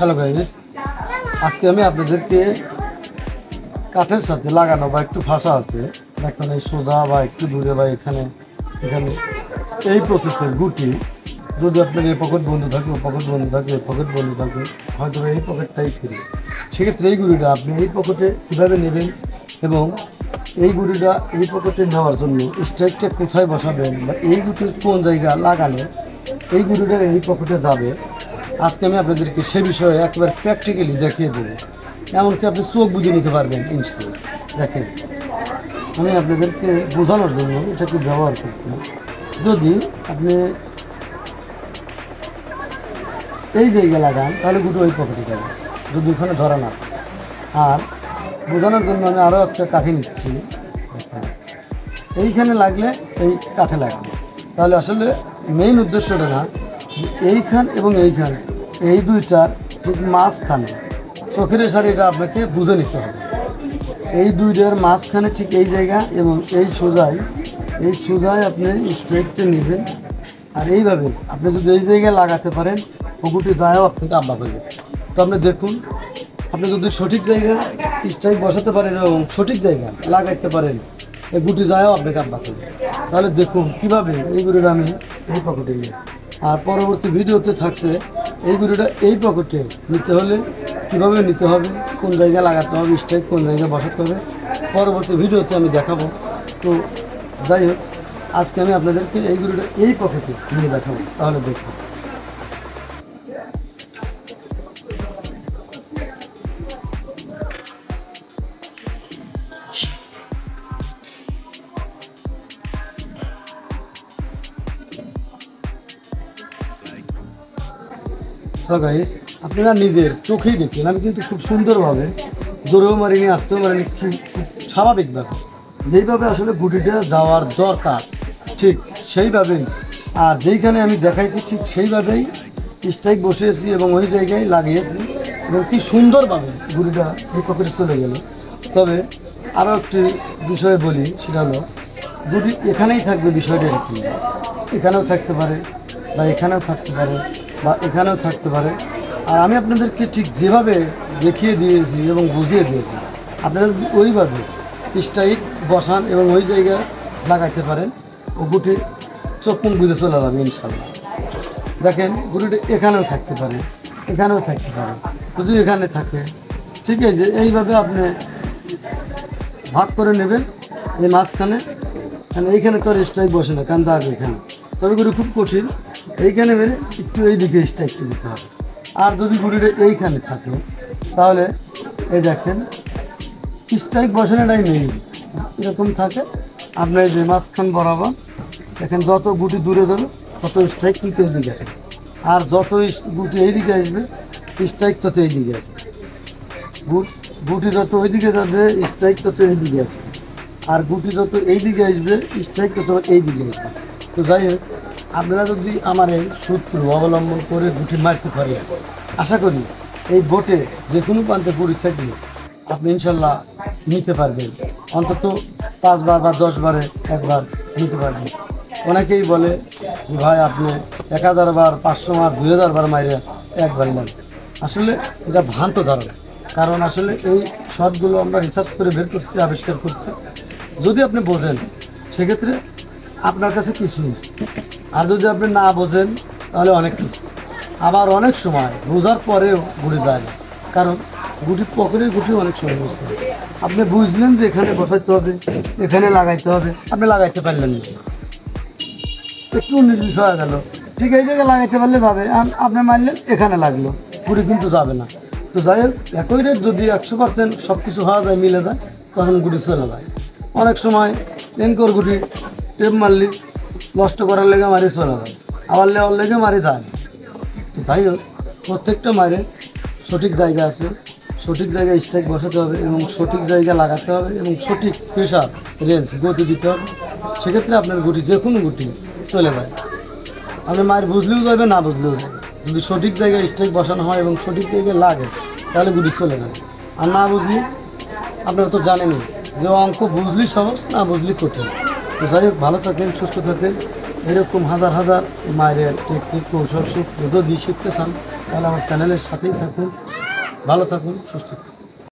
Hello guys, আজকে আমি আপনাদেরকে কাঠের সাথে লাগানো বা একটু ফাঁসা আছে দেখুন, এই সোজা বা একটু দূরে বা এখানে এখানে এই প্রসেসের গুটি যদি আপনার এই পকেট বন্ধ থাকে, ও পকেট বন্ধ থাকে, এই পকেট বন্ধ থাকে, হয়তো এই পকেটটাই ফিরে, সেক্ষেত্রে এই গুটিটা আপনি এই পকেটে কীভাবে নেবেন এবং এই গুটিটা এই পকেটে নেওয়ার জন্য স্ট্রাইকটা কোথায় বসাবেন বা এই গুটির কোন জায়গা লাগালে এই গুটিটা এই পকেটে যাবে, আজকে আমি আপনাদেরকে সে বিষয়ে একবার প্র্যাকটিক্যালি দেখিয়ে দেবো। এমনকি আপনি চোখ বুঝে নিতে পারবেন ইনশাআল্লাহ। দেখেন, আমি আপনাদেরকে বোঝানোর জন্য এটাকে ব্যবহার করছি। যদি আপনি এই জায়গায় লাগান তাহলে গুটি ওই পকেটে যাবে, যদি ওখানে ধরা না। আর বোঝানোর জন্য আমি আরও একটা কাঠি নিচ্ছি। এইখানে লাগলে এই কাঠে লাগবে, তাহলে আসলে মেইন উদ্দেশ্যটা না এইখান এবং এইখান, এই দুইটার ঠিক মাঝখানে চোখের শাড়িটা আপনাকে বুঝে নিতে হবে। এই দুইটার মাঝখানে ঠিক এই জায়গা এবং এই সোজায় আপনি স্ট্রেটটা নেবেন। আর এইভাবে আপনি যদি এই জায়গায় লাগাতে পারেন, পুকুরটি যায়ও আপনাকে আব্বা করবে। তো আপনি দেখুন, আপনি যদি সঠিক জায়গা স্ট্রাইক বসাতে পারেন এবং সঠিক জায়গা লাগাইতে পারেন, এই গুটি যায়ও আপনাকে আব্বা করবে। তাহলে দেখুন কীভাবে এই গুটিটা আমি এই পকেটে নিই। আর পরবর্তী ভিডিওতে থাকছে এই গুটিটা এই পকেটে নিতে হলে কীভাবে নিতে হবে, কোন জায়গায় লাগাতে হবে, স্ট্রাইক কোন জায়গায় বসাতে হবে, পরবর্তী ভিডিওতে আমি দেখাবো। তো যাই হোক, আজকে আমি আপনাদেরকে এই গুটিটা এই পকেটে নিয়ে দেখাবো। তাহলে দেখুন, হ্যালো গাইস, আপনারা নিজের চোখেই দেখেন আমি কিন্তু খুব সুন্দরভাবে জোরেও মারিনি, আসতেও মারিনি, খুব স্বাভাবিকভাবে যেইভাবে আসলে গুটিটা যাওয়ার দরকার ঠিক সেইভাবেই, আর যেইখানে আমি দেখাইছি ঠিক সেইভাবেই স্ট্রাইক বসিয়েছি এবং ওই জায়গায় লাগিয়েছি এবং কি সুন্দরভাবে গুটিটা এই পকেটে চলে গেল। তবে আরও একটি বিষয় বলি, সেটা হলো গুটি এখানেই থাকবে, বিষয়টা এরকম, এখানেও থাকতে পারে বা এখানেও থাকতে পারে বা এখানেও থাকতে পারে। আর আমি আপনাদেরকে ঠিক যেভাবে দেখিয়ে দিয়েছি এবং বুঝিয়ে দিয়েছি, আপনারা ওইভাবে স্ট্রাইক বসান এবং ওই জায়গায় লাগাইতে পারেন, ও গুটি চোখ মুখ বুঝে চলে যাবে ইনশাল্লাহ। দেখেন, গুটিটা এখানেও থাকতে পারে, এখানেও থাকতে পারে, যদি এখানে থাকে ঠিক আছে, এইভাবে আপনি ভাগ করে নেবেন এই মাঝখানে। কারণ এইখানে তো আর স্ট্রাইক বসে না, কারণ দাগ এখানে, তবে গুটি খুব কঠিন। এইখানে মেরে একটু এই দিকে স্ট্রাইকটা দিতে হবে। আর যদি গুটিটা এইখানে থাকে তাহলে এই দেখেন স্ট্রাইক বসানোটাই নেই, এরকম থাকে। আপনার যে মাঝখান বরাবর দেখেন, যত গুটি দূরে যাবে তত স্ট্রাইক কিন্তু এই দিকে আসবে, আর যত গুটি এই দিকে আসবে স্ট্রাইক তত এই দিকে আসবে। গুটি যত ওই দিকে যাবে স্ট্রাইক তত এই দিকে আসবে, আর গুটি যত এই দিকে আসবে স্ট্রাইক তত এই দিকে আসবে। তো যাই হোক, আপনারা যদি আমার এই সূত্র অবলম্বন করে গুটি মারতে পারেন, আশা করি এই বোটে যে কোনো প্রান্তে গুটি থাকলে আপনি ইনশাল্লাহ নিতে পারবেন, অন্তত 5 বার বা 10 বারে একবার নিতে পারবেন। অনেকেই বলে যে ভাই আপনি 1000 বার, 500 বার, 2000 বার মাইরে একবার নেন। আসলে এটা ভ্রান্ত ধারণা, কারণ আসলে এই শটগুলো আমরা রিসার্চ করে বের করছি, আবিষ্কার করছি। যদি আপনি বোঝেন সেক্ষেত্রে আপনার কাছে কিছু নেই, আর যদি আপনি না বোঝেন তাহলে অনেক কিছু। আবার অনেক সময় বোঝার পরেও ঘুরে যায় না, কারণ গুটি পকেটের গুটি অনেক সময় বুঝতে হবে। আপনি বুঝলেন যে এখানে বসাইতে হবে, এখানে লাগাইতে হবে, আপনি লাগাইতে পারলেন না, একটু 19-20 হয়ে গেল, ঠিক এই জায়গায় লাগাইতে পারলে যাবে, আপনি মারলেন এখানে লাগলো, গুটি কিন্তু যাবে না। তো যাই হোক, একই রেট যদি 100% সব কিছু হওয়া যায়, মিলে যায়, তখন গুটি চলে যায়। অনেক সময় এনকোর গুটি টেপ মারলি নষ্ট করার লেগে মারি চলে যায়, আবার লেওয়ার লেগে মারি যায় না। তো যাই হোক, প্রত্যেকটা মারে সঠিক জায়গা আছে, সঠিক জায়গায় স্ট্রাইক বসাতে হবে এবং সঠিক জায়গা লাগাতে হবে এবং সঠিক প্রেশার রেঞ্জ গতি দিতে হবে। সেক্ষেত্রে আপনার গুটি যে কোনো গুটি চলে যায়, আপনি মায়ের বুঝলেও যাবে, না বুঝলেও যাবে। যদি সঠিক জায়গায় স্ট্রাইক বসানো হয় এবং সঠিক জায়গায় লাগে তাহলে গুটি চলে যাবে। আর না বুঝলি, আপনারা তো জানেনই যে অঙ্ক বুঝলি সহজ, না বুঝলি কঠিন। তো যাই হোক, ভালো থাকেন, সুস্থ থাকেন, এরকম হাজার হাজার মায়ের টেকনিক কৌশল সূত্র যদি শিখতে চান তাহলে আমার চ্যানেলের সাথেই থাকুন। ভালো থাকুন, সুস্থ থাকুন।